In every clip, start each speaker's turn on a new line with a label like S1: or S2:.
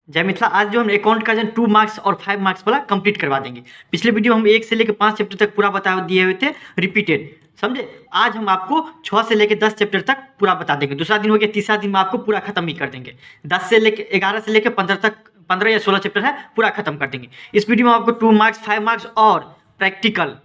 S1: जय मिथिला। आज जो हम अकाउंट का जो 2 मार्क्स और 5 मार्क्स वाला कंप्लीट करवा देंगे। पिछले वीडियो हम 1 से लेकर 5 चैप्टर तक पूरा बता दिए हुए थे रिपीटेड, समझे। आज हम आपको 6 से लेकर 10 चैप्टर तक पूरा बता देंगे। दूसरा दिन हो गया, तीसरा दिन में आपको पूरा खत्म ही कर देंगे। 10 से लेकर 11 से लेकर 15 तक, 15 या 16 चैप्टर है, पूरा खत्म कर देंगे। इस वीडियो में आपको 2 मार्क्स, 5 मार्क्स और प्रैक्टिकल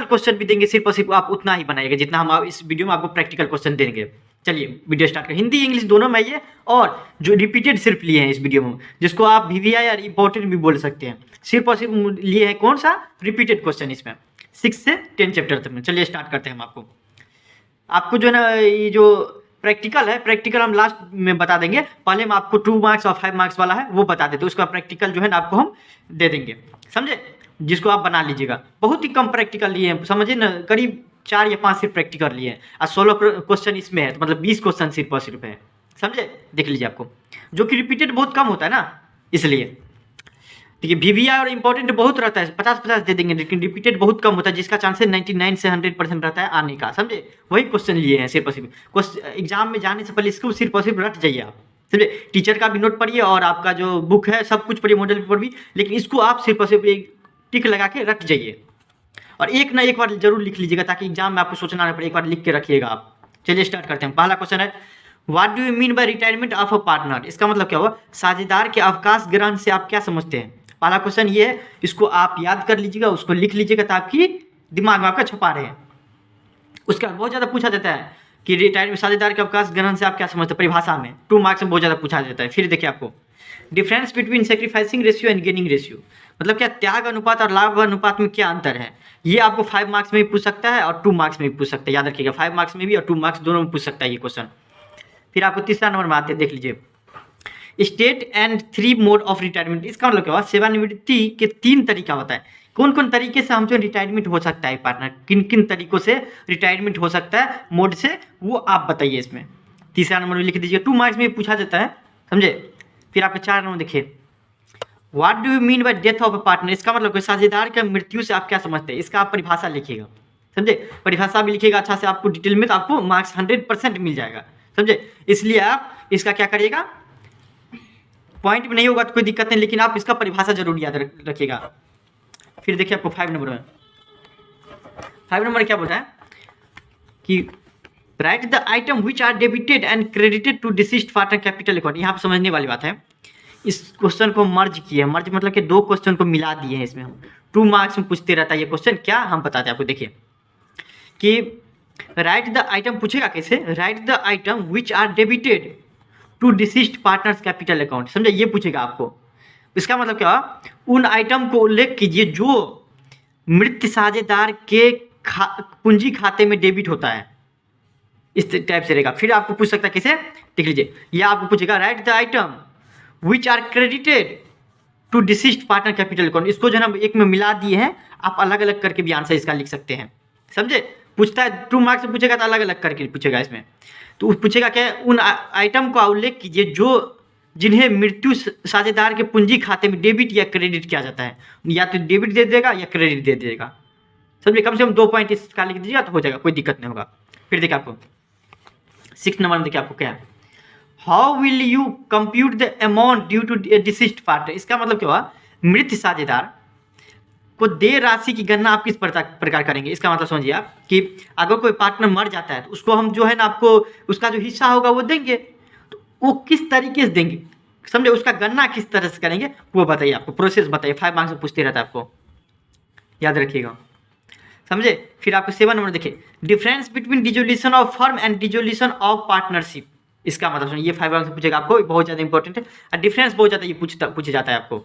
S1: क्वेश्चन भी देंगे। सिर्फ और सिर्फ आप उतना ही बनाइएगा जितना हम इस वीडियो में आपको प्रैक्टिकल क्वेश्चन देंगे। चलिए वीडियो स्टार्ट करें। हिंदी इंग्लिश दोनों में ये, और जो रिपीटेड सिर्फ लिए हैं इस वीडियो में, जिसको आप वीवीआई या इंपॉर्टेंट भी बोल सकते हैं। सिर्फ और सिर्फ लिए हैं कौन सा रिपीटेड क्वेश्चन इसमें 6 से 10 चैप्टर तक में। चलिए स्टार्ट करते हैं। हम आपको जो है ना, ये जो प्रैक्टिकल है, प्रैक्टिकल हम लास्ट में बता देंगे। पहले हम आपको 2 मार्क्स और 5 मार्क्स वाला है वो बता देते, उसका प्रैक्टिकल जो है ना आपको हम दे देंगे, समझे, जिसको आप बना लीजिएगा। बहुत ही कम प्रैक्टिकल लिए हैं, समझिए ना, करीब 4 या 5 सिर्फ प्रैक्टिकल लिए हैं और 16 क्वेश्चन इसमें है, तो मतलब 20 क्वेश्चन सिर्फ और सिर्फ है, समझे। देख लीजिए आपको, जो कि रिपीटेड बहुत कम होता है ना, इसलिए। देखिए वीवीआई और इंपॉर्टेंट बहुत रहता है, 50-50 दे देंगे, लेकिन रिपीटेड बहुत कम होता है, जिसका चांसेस 99 से 100% रहता है आने का, समझे। वही क्वेश्चन लिए हैं सिर्फ और सिर्फ। एग्जाम में जाने से पहले इसको सिर्फ और सिर्फ रट जाइए आप, समझे। टीचर का भी नोट पढ़िए और आपका जो बुक है सब कुछ पढ़िए, मॉडल पेपर भी, लेकिन इसको आप सिर्फ और सिर्फ एक टिक लगा के रट जाइए और एक ना एक बार जरूर लिख लीजिएगा, ताकि एग्जाम में आपको सोचना ना पड़े, एक बार लिख के रखिएगा आप। चलिए स्टार्ट करते हैं। पहला क्वेश्चन है, what do you mean by retirement of a partner. इसका मतलब क्या हुआ, साझेदार के अवकाश ग्रहण से आप क्या समझते हैं। पहला क्वेश्चन ये है, इसको आप याद कर लीजिएगा, उसको लिख लीजिएगा ताकि दिमाग में आपका छपा रहे हैं। उसका बहुत ज़्यादा पूछा जाता है कि रिटायरमेंट साझेदार के अवकाश ग्रहण से आप क्या समझते हैं, परिभाषा में 2 मार्क्स में बहुत ज़्यादा पूछा जाता है। फिर देखिए आपको, difference between sacrificing ratio and gaining ratio, मतलब क्या त्याग अनुपात और लाभ अनुपात में क्या अंतर है। ये आपको 5 मार्क्स में भी पूछ सकता है और 2 मार्क्स में भी पूछ सकता है, याद रखिएगा। 5 मार्क्स में भी और 2 मार्क्स दोनों में पूछ सकता है ये क्वेश्चन। फिर आपको तीसरा नंबर में आते हैं, देख लीजिए, state and 3 mode of retirement. इसका मतलब क्या हुआ, सेवानिवृत्ति के 3 तरीका होता है। कौन कौन तरीके से हम जो रिटायरमेंट हो सकता है पार्टनर, किन किन तरीकों से रिटायरमेंट हो सकता है मोड से, वो आप बताइए इसमें। तीसरा नंबर में लिख दीजिए, 2 मार्क्स में पूछा जाता है, समझे। फिर आपके 4 नंबर देखिए, what do you mean by death of a partner. इसका मतलब कोई साझेदार के मृत्यु से आप क्या समझते हैं, इसका आप परिभाषा लिखिएगा, समझे। परिभाषा भी लिखिएगा अच्छा से, आपको डिटेल में, तो आपको मार्क्स 100% मिल जाएगा, समझे। इसलिए आप इसका क्या करिएगा, पॉइंट में नहीं होगा तो कोई दिक्कत नहीं, लेकिन आप इसका परिभाषा जरूर याद रखिएगा। फिर देखिए आपको 5 नंबर में, 5 नंबर क्या बोलता है कि write the item which are debited and credited to deceased partner capital account. यहाँ पर समझने वाली बात है, इस क्वेश्चन को मर्ज किए, मर्ज मतलब कि 2 क्वेश्चन को मिला दिए हैं इसमें हम। 2 मार्क्स में पूछते रहता है ये क्वेश्चन, क्या हम बताते हैं आपको। देखिए कि राइट द आइटम पूछेगा कैसे, write the item which are debited to deceased partners capital account, समझे, ये पूछेगा आपको। इसका मतलब क्या हुआ, उन आइटम को उल्लेख कीजिए जो मृत साझेदार के पूंजी खाते में डेबिट होता है, इस टाइप से रहेगा। फिर आपको पूछ सकता है कैसे, देख लीजिए, यह आपको पूछेगा write the item which are credited to deceased partner capital account. इसको जो है ना एक में मिला दिए हैं, आप अलग अलग करके भी आंसर इसका लिख सकते हैं, समझे। पूछता है 2 मार्क्स में पूछेगा तो अलग अलग करके पूछेगा इसमें। तो पूछेगा क्या, उन आइटम का उल्लेख कीजिए जो जिन्हें मृत्यु साझेदार के पूंजी खाते में डेबिट या क्रेडिट किया जाता है, या तो डेबिट दे देगा या क्रेडिट दे देगा, समझे। कम से कम 2 पॉइंट इसका लिख दीजिएगा तो हो जाएगा, कोई दिक्कत नहीं होगा। फिर देखिए आपको 6 नंबर में देखिए आपको क्या है, how will you compute the amount due to deceased partner. इसका मतलब क्या हुआ, मृत साझेदार को देय राशि की गणना आप किस प्रकार करेंगे। इसका मतलब समझिए आप कि अगर कोई पार्टनर मर जाता है तो उसको हम जो है ना, आपको उसका जो हिस्सा होगा वो देंगे, तो वो किस तरीके से देंगे, समझे, उसका गणना किस तरह से करेंगे वो बताइए, आपको प्रोसेस बताइए। 5 मार्क्स में पूछते रहता है, आपको याद रखिएगा, समझे। फिर आपको 7 नंबर देखिए, difference between dissolution of firm and dissolution of partnership. इसका मतलब सुनिए, ये 5 मार्क्स में पूछेगा आपको, बहुत ज़्यादा इंपॉर्टेंट है और डिफरेंस बहुत ज़्यादा ये पूछा जाता है आपको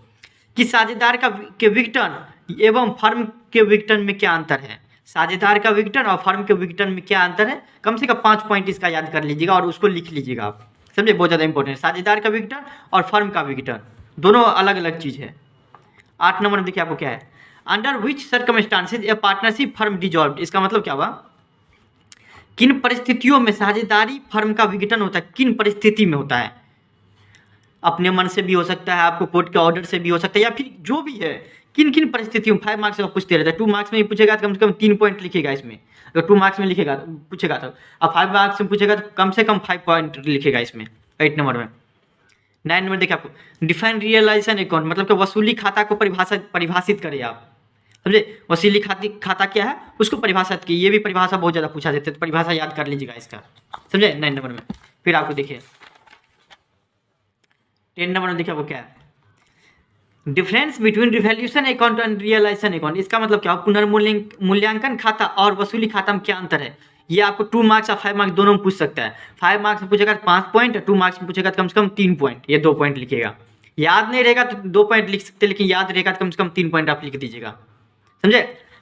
S1: कि साझेदार का के विघटन एवं फर्म के विघटन में क्या अंतर है। साझेदार का विघटन और फर्म के विघटन में क्या अंतर है, कम से कम 5 पॉइंट इसका याद कर लीजिएगा और उसको लिख लीजिएगा आप, समझे, बहुत ज़्यादा इंपॉर्टेंट है। साझेदार का विघटन और फर्म का विघटन दोनों अलग अलग चीज़ है। 8 नंबर में देखिए आपको क्या है, under which circumstances A partnership firm dissolve. इसका मतलब क्या हुआ, किन परिस्थितियों में साझेदारी फर्म का विघटन होता है, किन परिस्थिति में होता है। अपने मन से भी हो सकता है, आपको कोर्ट के ऑर्डर से भी हो सकता है, या फिर जो भी है, किन किन परिस्थितियों में। 5 मार्क्स में पूछते रहता है, 2 मार्क्स में पूछेगा तो कम से कम 3 पॉइंट लिखेगा इसमें, अगर 2 मार्क्स में लिखेगा पूछेगा तो, अब 5 मार्क्स में पूछेगा तो कम से कम 5 पॉइंट लिखेगा इसमें। 8 नंबर में 9 नंबर देखिए आपको डिफाइन रियलाइजेशन अकाउंट मतलब कि वसूली खाता को परिभाषित करिए आप, समझे। वसूली खाता क्या है उसको परिभाषित की, ये भी परिभाषा बहुत ज़्यादा पूछा जाता है, तो परिभाषा याद कर लीजिएगा इसका, समझे 9 नंबर में। फिर आपको देखिए 10 नंबर में देखिए आपको क्या है, difference between revaluation account and realisation account. इसका मतलब क्या, पुनर्मूल्यांकन खाता और वसूली खाता में क्या अंतर है। ये आपको 2 मार्क्स और 5 मार्क्स दोनों में पूछ सकता है। 5 मार्क्स में पूछेगा 5 पॉइंट, 2 मार्क्स में पूछेगा तो कम से कम 3 पॉइंट, ये 2 पॉइंट लिखिएगा। याद नहीं रहेगा तो 2 पॉइंट लिख सकते, लेकिन याद रहेगा तो कम से कम 3 पॉइंट आप लिख दीजिएगा, समझे।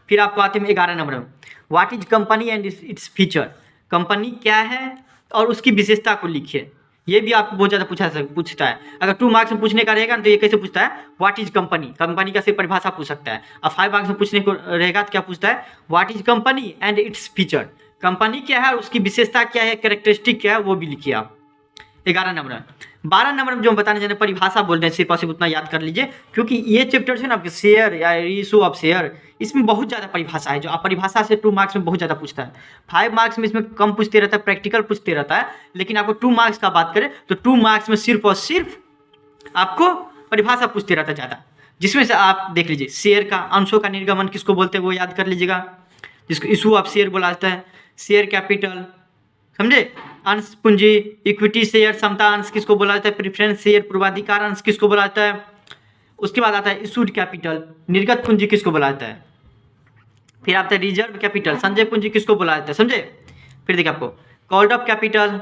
S1: फिर आपको आते हैं 11 नंबर में, what is company and its feature. Company क्या है और उसकी विशेषता को लिखिए। ये भी आपको बहुत ज़्यादा पूछता है। अगर 2 मार्क्स में पूछने का रहेगा तो ये कैसे पूछता है, व्हाट इज कंपनी, कंपनी का सिर्फ परिभाषा पूछ सकता है। अब 5 मार्क्स में पूछने को रहेगा तो क्या पूछता है, what is company and its feature. Company क्या है, उसकी विशेषता क्या है, कैरेक्टरिस्टिक क्या है, वो भी लिखिए आप। 11 नंबर में 12 नंबर में जो हम बताने जाने परिभाषा बोल रहे हैं, सिर्फ और सिर्फ उतना याद कर लीजिए, क्योंकि ये चैप्टर है ना आपके शेयर या इशू ऑफ शेयर, इसमें बहुत ज़्यादा परिभाषा है, जो आप परिभाषा से 2 मार्क्स में बहुत ज़्यादा पूछता है। 5 मार्क्स में इसमें कम पूछते रहता है, प्रैक्टिकल पूछते रहता है, लेकिन आपको 2 मार्क्स का बात करें तो 2 मार्क्स में सिर्फ और सिर्फ आपको परिभाषा पूछते रहता है ज़्यादा, जिसमें से आप देख लीजिए शेयर का अंशों का निर्गमन किसको बोलते हैं वो याद कर लीजिएगा, जिसको इशू ऑफ शेयर बोला जाता है। शेयर कैपिटल, समझे। अंश पूंजी, इक्विटी शेयर, समता अंश किसको बोला जाता है, प्रेफरेंस शेयर, पूर्वाधिकार अंश किसको बोला जाता है। उसके बाद आता है इशूड कैपिटल, निर्गत पूंजी किसको बोला जाता है। फिर आता है रिजर्व कैपिटल, संचय पूंजी किसको बोला जाता है, समझे। फिर देखिए आपको कॉल्ड अप कैपिटल,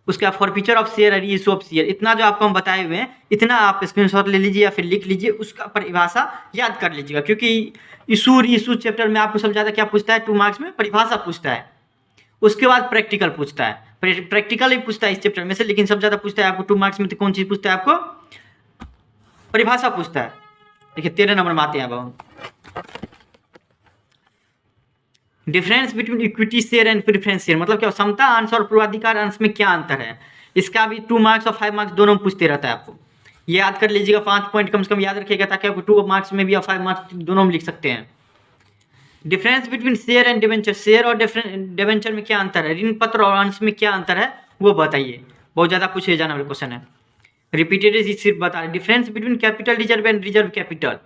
S1: उसका फॉरफीचर ऑफ शेयर और इशू ऑफ शेयर। इतना जो आपको हम बताए हुए हैं, इतना आप स्क्रीनशॉट ले लीजिए या फिर लिख लीजिए, उसका परिभाषा याद कर लीजिएगा, क्योंकि इशू चैप्टर में आपको सबसे ज़्यादा क्या पूछता है, 2 मार्क्स में परिभाषा पूछता है। उसके बाद प्रैक्टिकल पूछता है, प्रैक्टिकल ही पूछता है इस चैप्टर में से, लेकिन सबसे ज़्यादा पूछता है आपको 2 मार्क्स में तो कौन चीज़ पूछता है, आपको परिभाषा पूछता है। देखिए 13 नंबर में आते हैं अब हम, difference between equity share and preference share, मतलब क्या समता अंश और पूर्वाधिकार अंश में क्या अंतर है। इसका भी 2 मार्क्स और 5 मार्क्स दोनों में पूछते रहता है। आपको ये याद कर लीजिएगा, 5 पॉइंट कम से कम याद रखिएगा, ताकि आपको 2 मार्क्स में भी और 5 मार्क्स दोनों में लिख सकते हैं। Difference between share and debenture, share और डिवेंचर में क्या अंतर है, ऋण पत्र और अंश में क्या अंतर है वो बताइए। बहुत ज़्यादा पूछे जाने वाला क्वेश्चन है, रिपीटेड सिर्फ बता रहे। Difference between capital reserve and reserve capital,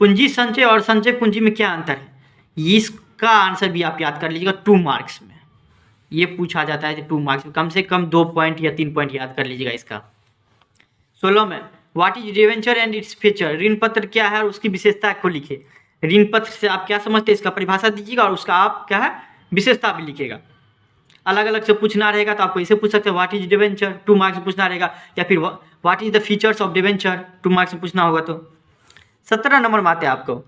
S1: पूंजी संचय और संचय पूंजी में क्या अंतर है। इसका आंसर भी आप याद कर लीजिएगा, 2 मार्क्स में ये पूछा जाता है, 2 मार्क्स में कम से कम 2 पॉइंट या 3 पॉइंट याद कर लीजिएगा इसका। 16 में what is debenture and its feature, ऋण पत्र क्या है और उसकी विशेषता को लिखिए। ऋण पत्र से आप क्या समझते हैं इसका परिभाषा दीजिएगा, और उसका आप क्या है विशेषता भी लिखिएगा। अलग अलग से पूछना रहेगा तो आपको इसे पूछ सकते हैं, व्हाट इज डिवेंचर, 2 मार्क्स में पूछना रहेगा, या फिर what is the features of debenture, 2 marks में पूछना होगा। तो 17 नंबर में आते हैं आपको,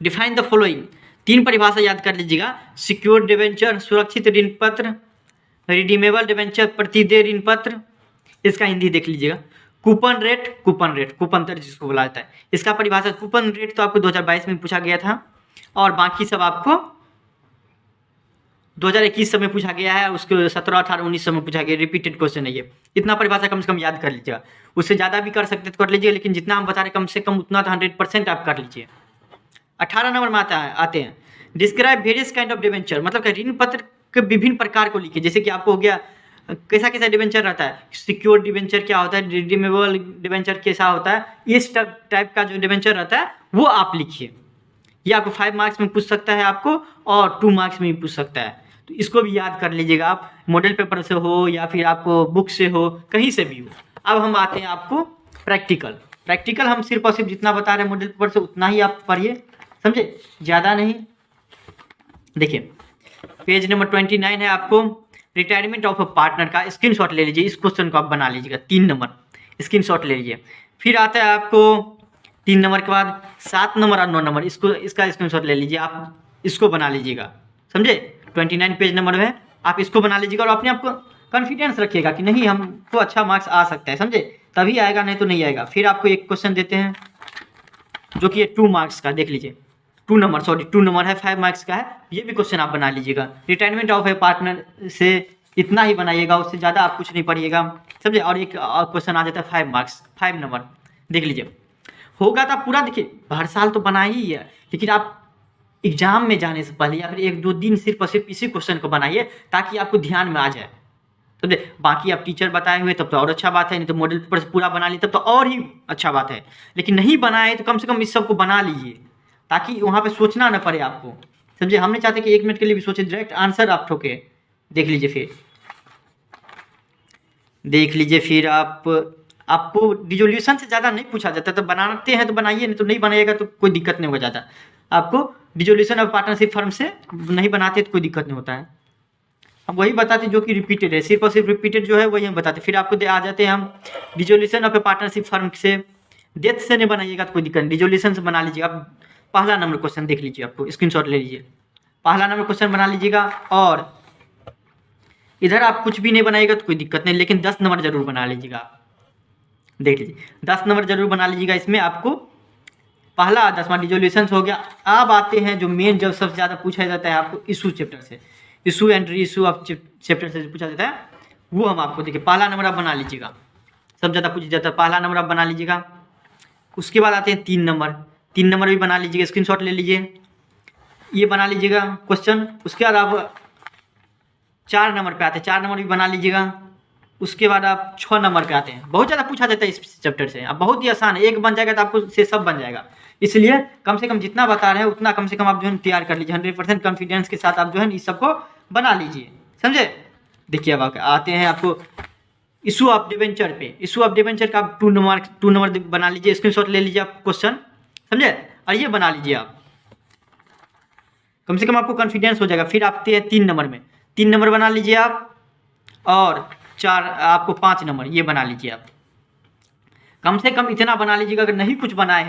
S1: डिफाइन द फॉलोइंग, 3 परिभाषा याद कर लीजिएगा। सिक्योर्ड डिवेंचर, सुरक्षित ऋण पत्र, रिडीमेबल डिवेंचर, प्रतिदेय ऋण पत्र। इसका हिंदी देख लीजिएगा। कूपन रेट, कूपन दर जिसको बोला जाता है, इसका परिभाषा कूपन रेट तो आपको 2022 में पूछा गया था, और बाकी सब आपको 2021 में पूछा गया है, उसके 17, 18, 19 में पूछा गया, रिपीटेड क्वेश्चन है ये। इतना परिभाषा कम से कम याद कर लीजिएगा, उससे ज़्यादा भी कर सकते तो कर लीजिए, लेकिन जितना हम बता रहे कम से कम उतना तो 100% आप कर लीजिए। 18 नंबर में आते हैं, describe various kind of debenture, मतलब ऋण पत्र के विभिन्न प्रकार को लिखिए। जैसे कि आपको हो गया कैसा कैसा डिवेंचर रहता है, सिक्योर्ड डिवेंचर क्या होता है, रिडीमेबल डिवेंचर कैसा होता है, इस टाइप का जो डिवेंचर रहता है वो आप लिखिए। ये आपको 5 मार्क्स में पूछ सकता है आपको, और 2 मार्क्स में भी पूछ सकता है, तो इसको भी याद कर लीजिएगा आप, मॉडल पेपर से हो या फिर आपको बुक से हो, कहीं से भी हो। अब हम आते हैं आपको प्रैक्टिकल हम सिर्फ और सिर्फ जितना बता रहे हैं मॉडल पेपर से उतना ही आप पढ़िए, समझे, ज़्यादा नहीं। देखिए पेज नंबर 29 है, आपको रिटायरमेंट ऑफ अ पार्टनर का स्क्रीनशॉट ले लीजिए, इस क्वेश्चन को आप बना लीजिएगा, 3 नंबर स्क्रीनशॉट ले लीजिए। फिर आता है आपको 3 नंबर के बाद 7 नंबर और 9 नंबर, इसका स्क्रीनशॉट ले लीजिए, आप इसको बना लीजिएगा, समझे। 29 पेज नंबर है, आप इसको बना लीजिएगा, और अपने आप को कॉन्फिडेंस रखिएगा कि नहीं हमको अच्छा मार्क्स आ सकता है, समझे, तभी आएगा, नहीं तो नहीं आएगा। फिर आपको एक क्वेश्चन देते हैं जो कि 2 मार्क्स का, देख लीजिए 2 नंबर है, 5 मार्क्स का है, ये भी क्वेश्चन आप बना लीजिएगा। रिटायरमेंट ऑफ ए पार्टनर से इतना ही बनाइएगा, उससे ज़्यादा आप कुछ नहीं पढ़िएगा, समझे। और एक क्वेश्चन आ जाता है 5 मार्क्स, 5 नंबर, देख लीजिए। होगा तो पूरा, देखिए हर साल तो बना ही है, लेकिन आप एग्जाम में जाने से पहले या फिर 1-2 दिन सिर्फ और सिर्फ इसी क्वेश्चन को बनाइए, ताकि आपको ध्यान में आ जाए, समझे। बाकी आप टीचर बताए हुए तब तो और अच्छा बात है, नहीं तो मॉडल पेपर से पूरा बना ली तब तो और ही अच्छा बात है। लेकिन नहीं बनाए तो कम से कम इस सब को बना लीजिए, ताकि वहाँ पे सोचना ना पड़े आपको, समझे। हम नहीं चाहते कि 1 मिनट के लिए भी सोचे, डायरेक्ट आंसर आप ठोके। देख लीजिए फिर आपको रिजोल्यूशन से ज़्यादा नहीं पूछा जाता, तो बनाते हैं तो बनाइए, नहीं तो नहीं बनाइएगा तो कोई दिक्कत नहीं होगा ज़्यादा। आपको रिजोल्यूशन और पार्टनरशिप फर्म से नहीं बनाते तो कोई दिक्कत नहीं होता है। हम वही बताते जो कि रिपीटेड है, सिर्फ और सिर्फ रिपीटेड जो है वही हम बताते। फिर आपको आ जाते हैं हम रिजोल्यूशन ऑफ पार्टनरशिप फर्म से, डेथ से नहीं बनाइएगा तो कोई दिक्कत नहीं, रिजोल्यूशन से बना लीजिएगा। आप पहला नंबर क्वेश्चन देख लीजिए, आपको स्क्रीनशॉट ले लीजिए, पहला नंबर क्वेश्चन बना लीजिएगा। और इधर आप कुछ भी नहीं बनाइएगा तो कोई दिक्कत नहीं, लेकिन 10 नंबर जरूर बना लीजिएगा। देख लीजिए 10 नंबर जरूर बना लीजिएगा। इसमें आपको पहला 10वां रिजोल्यूशन हो गया। अब आते हैं जो मेन, जब सबसे ज़्यादा पूछा जाता है आपको इशू चैप्टर से, issue and re issue of chapter से पूछा जाता है, वो हम आपको देखिए पहला नंबर आप बना लीजिएगा। सब ज़्यादा पूछा जाता है, पहला नंबर आप बना लीजिएगा। उसके बाद आते हैं 3 नंबर, 3 नंबर भी बना लीजिएगा, स्क्रीनशॉट ले लीजिए, ये बना लीजिएगा क्वेश्चन। उसके बाद आप 4 नंबर पे आते हैं, 4 नंबर भी बना लीजिएगा। उसके बाद आप 6 नंबर पे आते हैं। बहुत ज़्यादा पूछा जाता है इस चैप्टर से, अब बहुत ही आसान है, एक बन जाएगा तो आपको से सब बन जाएगा। इसलिए कम से कम जितना बता रहे हैं उतना कम से कम आप जो है तैयार कर लीजिए, 100% कॉन्फिडेंस के साथ आप जो है इस सबको बना लीजिए, समझे। देखिए अब आते हैं आपको इशू ऑफ डिवेंचर पे। इशू ऑफ डिवेंचर का आप 2 नंबर बना लीजिए, स्क्रीनशॉट ले लीजिए आप क्वेश्चन, समझे, और ये बना लीजिए आप, कम से कम आपको कॉन्फिडेंस हो जाएगा। फिर आते हैं 3 नंबर में, 3 नंबर बना लीजिए आप, और 4 आपको 5 नंबर ये बना लीजिए आप। कम से कम इतना बना लीजिएगा। अगर नहीं कुछ बनाए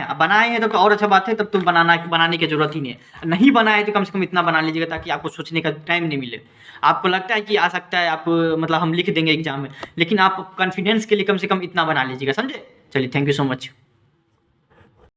S1: हैं तो और अच्छा बात है, तब तो बनाने की जरूरत ही नहीं है। नहीं बनाए तो कम से कम इतना बना लीजिएगा, ताकि आपको सोचने का टाइम नहीं मिले। आपको लगता है कि आ सकता है, आप मतलब हम लिख देंगे एग्जाम में, लेकिन आप कॉन्फिडेंस के लिए कम से कम इतना बना लीजिएगा, समझे। चलिए, थैंक यू सो मच।